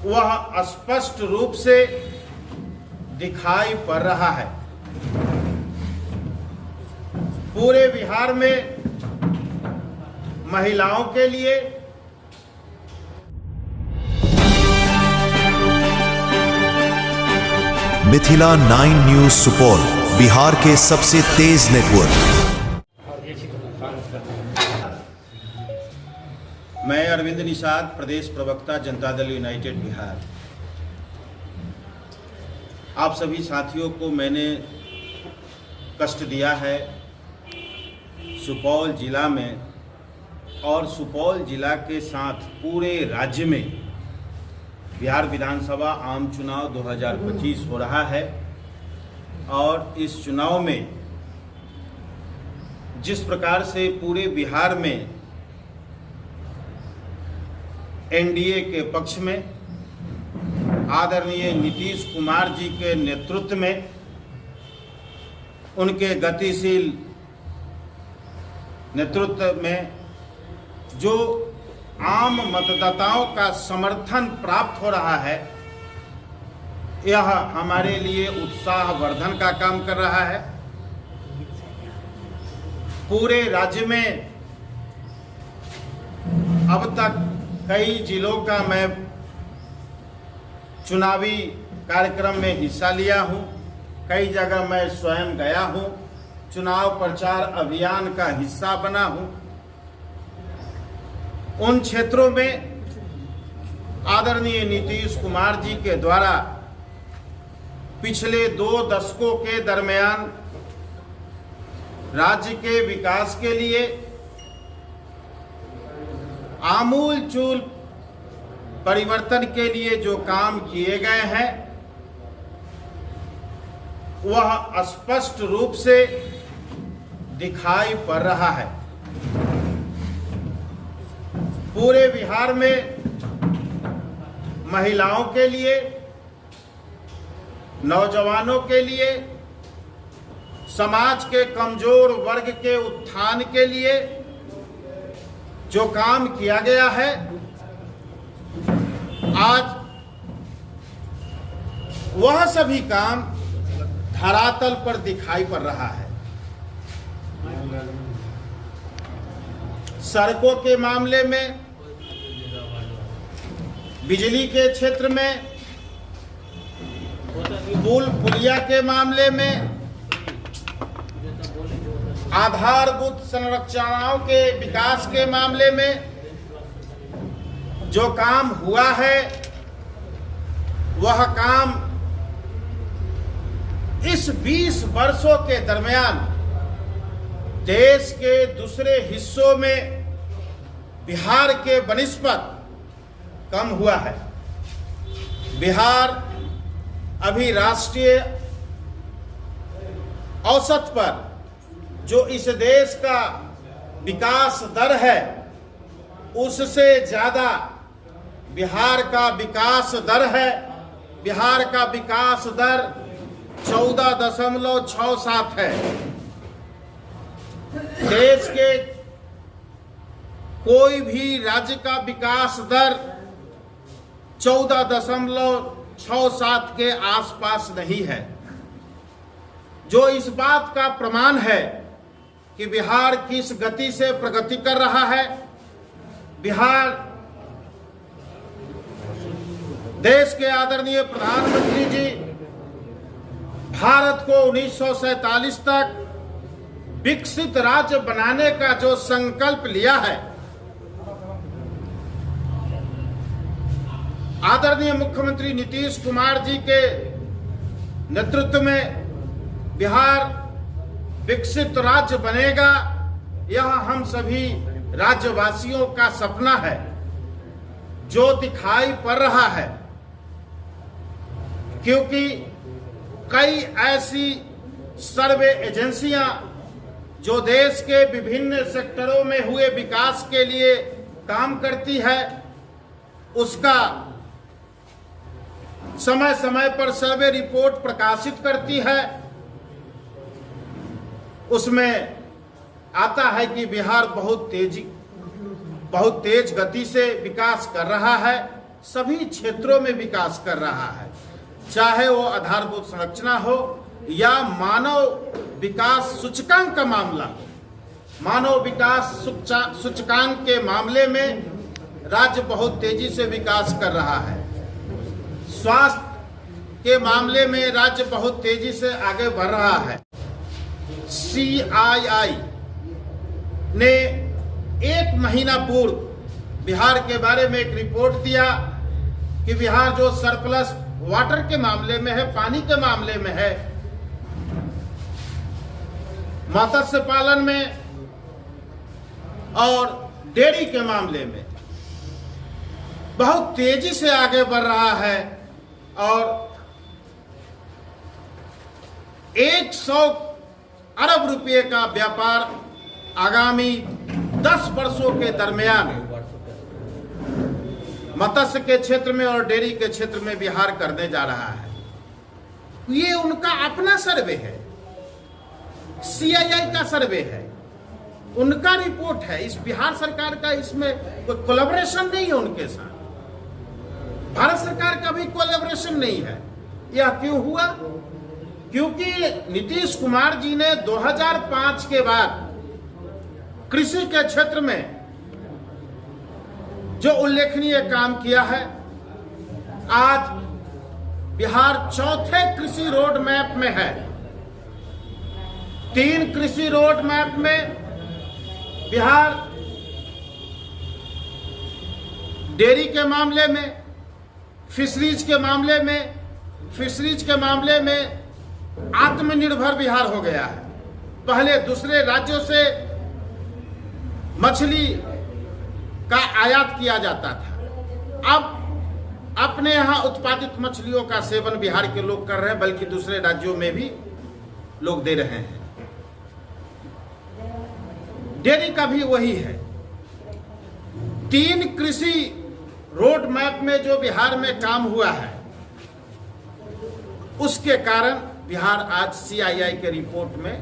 वह स्पष्ट रूप से दिखाई पड़ रहा है। पूरे बिहार में महिलाओं के लिए मिथिला 9 न्यूज सुपौल, बिहार के सबसे तेज नेटवर्क। मैं अरविंद निषाद, प्रदेश प्रवक्ता जनता दल यूनाइटेड बिहार। आप सभी साथियों को मैंने कष्ट दिया है सुपौल जिला में, और सुपौल जिला के साथ पूरे राज्य में बिहार विधानसभा आम चुनाव 2025 हो रहा है। और इस चुनाव में जिस प्रकार से पूरे बिहार में एनडीए के पक्ष में आदरणीय नीतीश कुमार जी के नेतृत्व में, उनके गतिशील नेतृत्व में जो आम मतदाताओं का समर्थन प्राप्त हो रहा है, यह हमारे लिए उत्साहवर्धन का काम कर रहा है। पूरे राज्य में अब तक कई जिलों का मैं चुनावी कार्यक्रम में हिस्सा लिया हूं। कई जगह मैं स्वयं गया हूं, चुनाव प्रचार अभियान का हिस्सा बना हूं। उन क्षेत्रों में आदरणीय नीतीश कुमार जी के द्वारा पिछले 2 दशकों के दरमियान राज्य के विकास के लिए आमूल चूल परिवर्तन के लिए जो काम किए गए हैं, वह स्पष्ट रूप से दिखाई पड़ रहा है। पूरे बिहार में महिलाओं के लिए, नौजवानों के लिए, समाज के कमजोर वर्ग के उत्थान के लिए जो काम किया गया है, आज वह सभी काम धरातल पर दिखाई पड़ रहा है। सड़कों के मामले में, बिजली के क्षेत्र में, पुल पुलिया के मामले में, आधारभूत संरचनाओं के विकास के मामले में जो काम हुआ है, वह काम इस 20 वर्षों के दरमियान देश के दूसरे हिस्सों में बिहार के बनिस्बत कम हुआ है। बिहार अभी राष्ट्रीय औसत पर जो इस देश का विकास दर है, उससे ज्यादा बिहार का विकास दर है। बिहार का विकास दर 14.67 है। देश के कोई भी राज्य का विकास दर 14.67 के आसपास नहीं है, जो इस बात का प्रमाण है कि बिहार किस गति से प्रगति कर रहा है। बिहार देश के आदरणीय प्रधानमंत्री जी भारत को 1947 तक विकसित राज्य बनाने का जो संकल्प लिया है, आदरणीय मुख्यमंत्री नीतीश कुमार जी के नेतृत्व में बिहार विकसित राज्य बनेगा, यह हम सभी राज्यवासियों का सपना है, जो दिखाई पड़ रहा है। क्योंकि कई ऐसी सर्वे एजेंसियां जो देश के विभिन्न सेक्टरों में हुए विकास के लिए काम करती है, उसका समय समय पर सर्वे रिपोर्ट प्रकाशित करती है। उसमें आता है कि बिहार बहुत तेज गति से विकास कर रहा है। सभी क्षेत्रों में विकास कर रहा है, चाहे वो आधारभूत संरचना हो या मानव विकास सूचकांक का मामला हो। मानव विकास सूचकांक के मामले में राज्य बहुत तेजी से विकास कर रहा है। स्वास्थ्य के मामले में राज्य बहुत तेजी से आगे बढ़ रहा है। CII ने 1 महीना पूर्व बिहार के बारे में एक रिपोर्ट दिया कि बिहार जो सरप्लस वाटर के मामले में है, पानी के मामले में है, मत्स्य पालन में और डेयरी के मामले में बहुत तेजी से आगे बढ़ रहा है और 100 अरब रुपए का व्यापार आगामी 10 वर्षों के दरमियान मत्स्य के क्षेत्र में और डेयरी के क्षेत्र में बिहार करने जा रहा है। ये उनका अपना सर्वे है, CII का सर्वे है, उनका रिपोर्ट है। इस बिहार सरकार का इसमें कोई कोलैबोरेशन नहीं है उनके साथ। भारत सरकार का भी कोलैबोरेशन नहीं है। यह क्यों हुआ? क्योंकि नीतीश कुमार जी ने 2005 के बाद कृषि के क्षेत्र में जो उल्लेखनीय काम किया है, आज बिहार चौथे कृषि रोड मैप में है। 3 कृषि रोड मैप में बिहार डेयरी के मामले में, फिशरीज के मामले में आत्मनिर्भर बिहार हो गया है। पहले दूसरे राज्यों से मछली का आयात किया जाता था, अब अपने यहाँ उत्पादित मछलियों का सेवन बिहार के लोग कर रहे हैं, बल्कि दूसरे राज्यों में भी लोग दे रहे हैं। डेयरी का भी वही है। 3 कृषि रोड मैप में जो बिहार में काम हुआ है, उसके कारण बिहार आज CII के रिपोर्ट में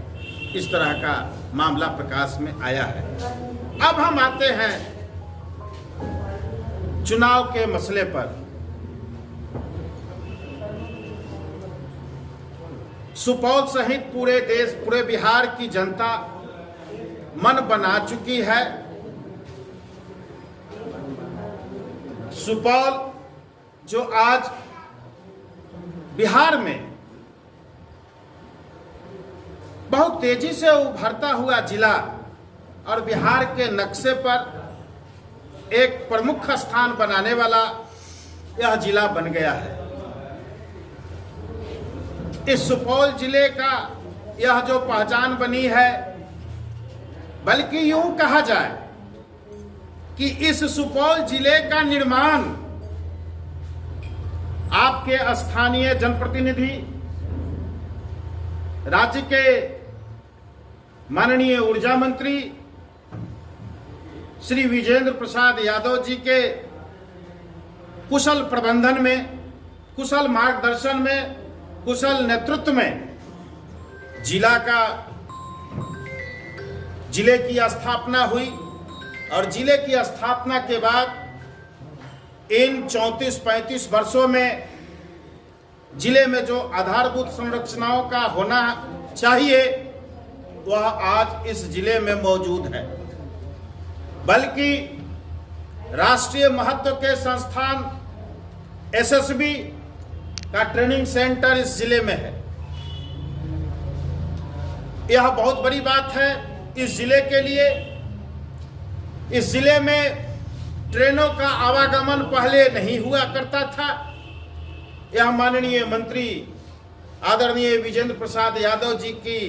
इस तरह का मामला प्रकाश में आया है। अब हम आते हैं चुनाव के मसले पर। सुपौल सहित पूरे देश, पूरे बिहार की जनता मन बना चुकी है। सुपौल जो आज बिहार में बहुत तेजी से उभरता हुआ जिला और बिहार के नक्शे पर एक प्रमुख स्थान बनाने वाला यह जिला बन गया है। इस सुपौल जिले का यह जो पहचान बनी है, बल्कि यूं कहा जाए कि इस सुपौल जिले का निर्माण आपके स्थानीय जनप्रतिनिधि, राज्य के माननीय ऊर्जा मंत्री श्री विजेंद्र प्रसाद यादव जी के कुशल प्रबंधन में, कुशल मार्गदर्शन में, कुशल नेतृत्व में जिले की स्थापना हुई और जिले की स्थापना के बाद इन 34-35 वर्षों में जिले में जो आधारभूत संरचनाओं का होना चाहिए वह आज इस जिले में मौजूद है। बल्कि राष्ट्रीय महत्व के संस्थान SSB का ट्रेनिंग सेंटर इस जिले में है। यह बहुत बड़ी बात है इस जिले के लिए। इस जिले में ट्रेनों का आवागमन पहले नहीं हुआ करता था। यह माननीय मंत्री आदरणीय विजेंद्र प्रसाद यादव जी की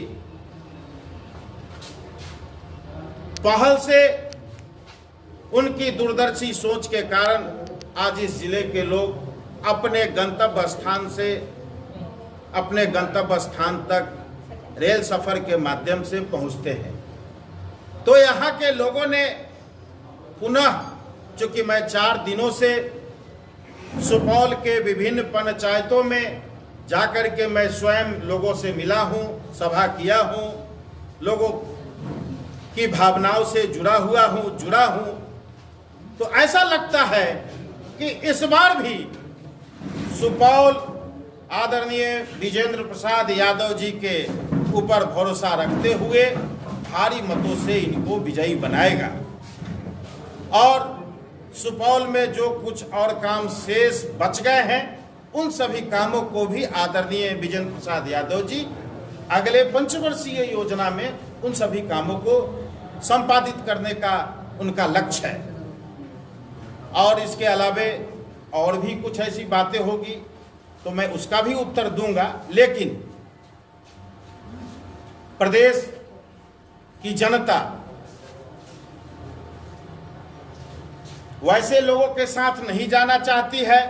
पहल से, उनकी दूरदर्शी सोच के कारण आज इस जिले के लोग अपने गंतव्य स्थान से अपने गंतव्य स्थान तक रेल सफर के माध्यम से पहुंचते हैं। तो यहाँ के लोगों ने पुनः, चूंकि मैं 4 दिनों से सुपौल के विभिन्न पंचायतों में जाकर के मैं स्वयं लोगों से मिला हूँ, सभा किया हूँ, लोगों की भावनाओं से जुड़ा हूँ, तो ऐसा लगता है कि इस बार भी सुपौल आदरणीय विजेंद्र प्रसाद यादव जी के ऊपर भरोसा रखते हुए भारी मतों से इनको विजयी बनाएगा। और सुपौल में जो कुछ और काम शेष बच गए हैं, उन सभी कामों को भी आदरणीय विजेंद्र प्रसाद यादव जी अगले पंचवर्षीय योजना में उन सभी कामों को संपादित करने का उनका लक्ष्य है। और इसके अलावे और भी कुछ ऐसी बातें होगी तो मैं उसका भी उत्तर दूंगा, लेकिन प्रदेश की जनता वैसे लोगों के साथ नहीं जाना चाहती है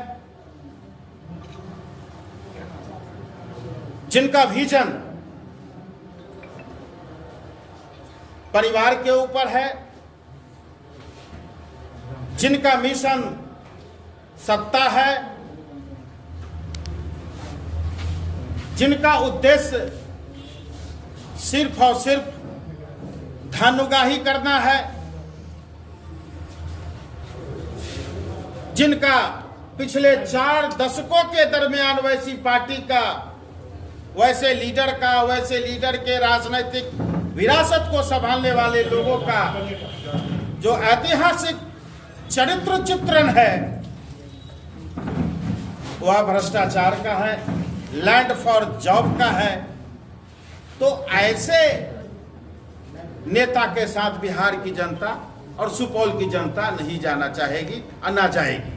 जिनका विजन परिवार के ऊपर है, जिनका मिशन सत्ता है, जिनका उद्देश्य सिर्फ और सिर्फ धनुगाही करना है, जिनका पिछले 4 दशकों के दरमियान वैसी पार्टी का, वैसे लीडर के राजनीतिक विरासत को संभालने वाले लोगों का जो ऐतिहासिक चरित्र चित्रण है वह भ्रष्टाचार का है, लैंड फॉर जॉब का है। तो ऐसे नेता के साथ बिहार की जनता और सुपौल की जनता नहीं जाना चाहेगी और ना जाएगी।